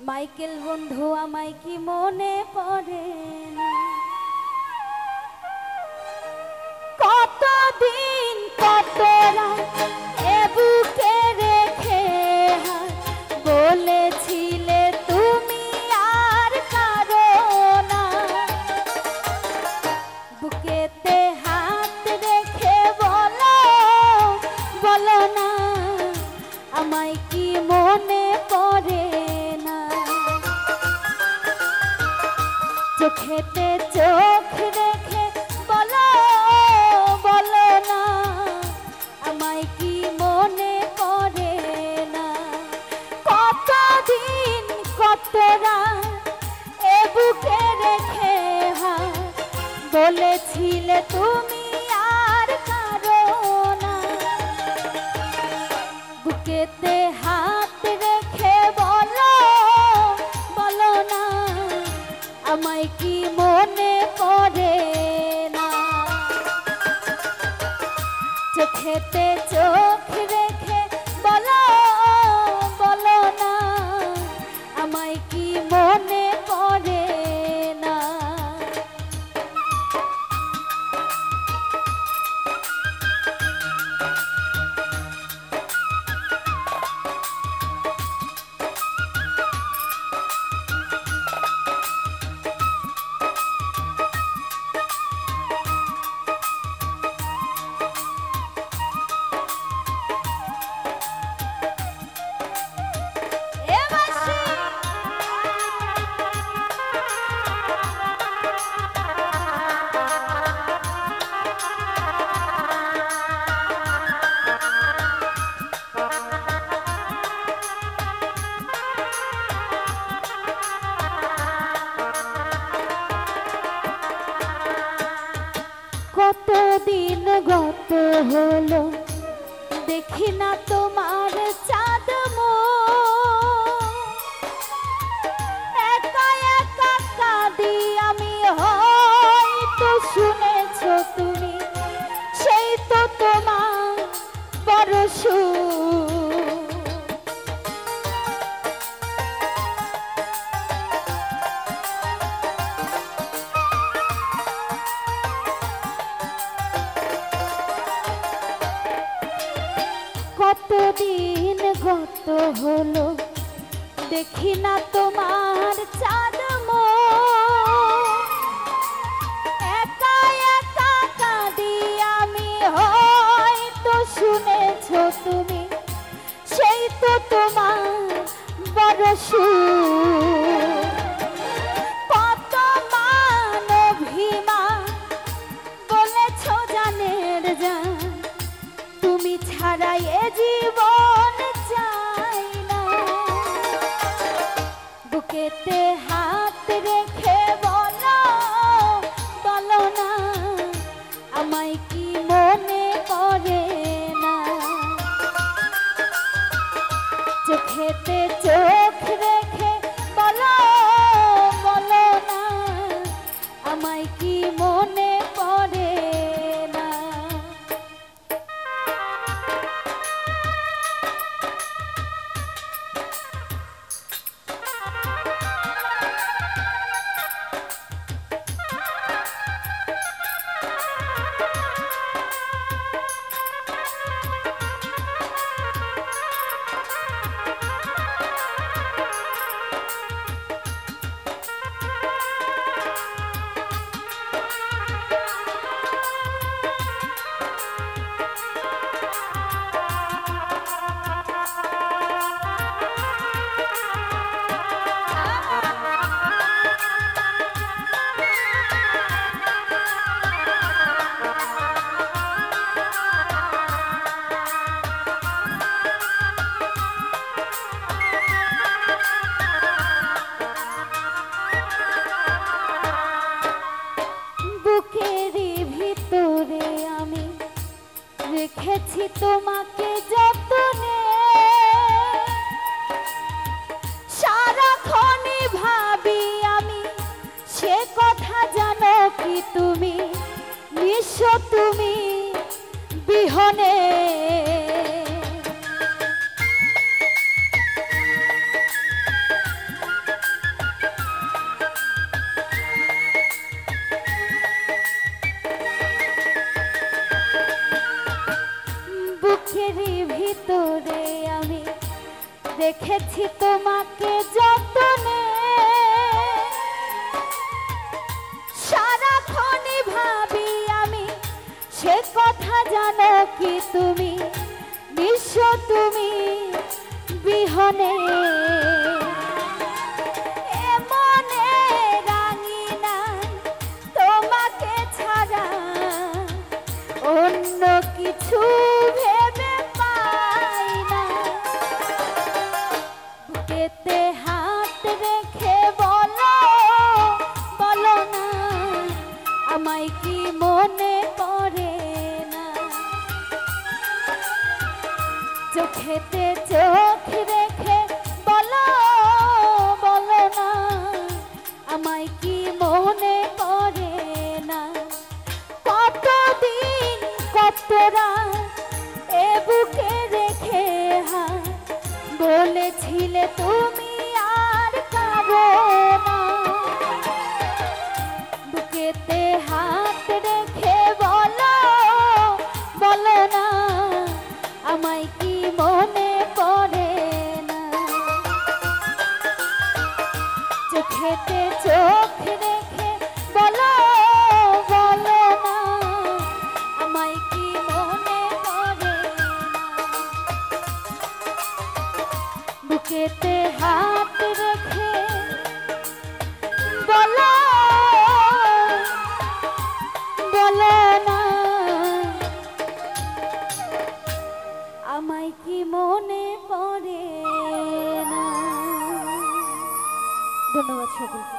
Michael বন্ধু আমায় কি মনে পড়ে না? কতদিন কত রাত এ বুকে রেখে বলেছিলে তুমি আর কারো না। বুকেতে হাত রেখে বলো বলো না আমায় কি মনে পড়ে না? চোখেতে চোখ রেখে বলো বলো না আমায় কি মনে পড়ে না? কতদিন কত রাত এ বুকে রেখে বলেছিলে তুমি আর কারো না। বুকেতে হাত রেখে বলো বলো না আমায় কি মনে পড়ে না? চোখেতে চোখ রেখে বলো বলো না আমায় কি মনে পড়ে না? কতদিন গত হলো দেখি না তোমার চাঁদ একা একা কাঁদি আমি, হয়তো শুনেছ তুমি সেই তো তোমার বড় সুখ। কতদিন গত হলো দেখি না তোমার চাঁদ একা একা কাঁদি আমি, হয়তো শুনেছ তুমি সেই তো তোমার বড় সুখ। কত মান অভিমান বলেছ জানের জান তুমি ছাড়া এ জীবন চাই না। বুকেতে হাত রেখে বলো বলো না আমায় কি মনে পড়ে না? চোখেতে চোখ রেখে বলো বলো না আমায় কি মনে পড়ে না? রেখেছি তোমাকে যতনে, সারাক্ষণই ভাবি আমি সে কথা জানো কি তুমি, নিঃস্ব তুমি বিহনে। মনে রাঙিনা তোমাকে ছাড়া অন্য কিছু ভেবে পাই না। বুকেতে হাত রেখে বলো বলো না আমায় কি মনে পড়ে না। চোখেতে চোখ রেখে বলো বলো না আমায় কি মনে পড়ে না। কতদিন কত রাত এ বুকে রেখে হাত বলেছিলে তুমি আর কাঁদো না। বুকেতে হাত রেখে বলো বলো না আমায় কি মনে পড়ে না। চোখেতে চোখ রেখে বলো বলো না আমায় কি মনে পড়ে না। বুকেতে হাত রেখে বলো বলো না আমায় কি মনে পড়ে না। ধন্যবাদ সকলকে।